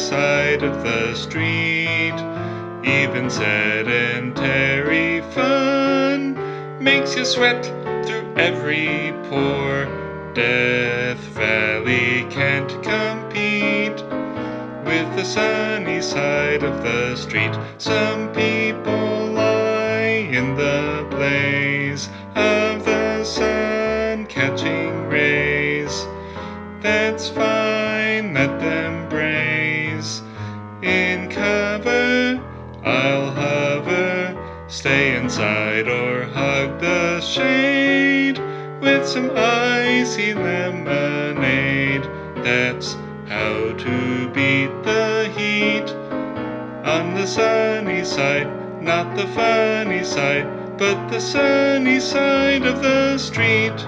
side of the street. Even sedentary fun makes you sweat through every pore. Death Valley can't compete with the sunny side of the street. Some people lie in the blaze of the sun catching rays. That's fine, let them braze. In cover, I'll hover, stay inside or hug the shade with some icy lemonade. That's how to beat the heat. On the sunny side, not the funny side, but the sunny side of the street.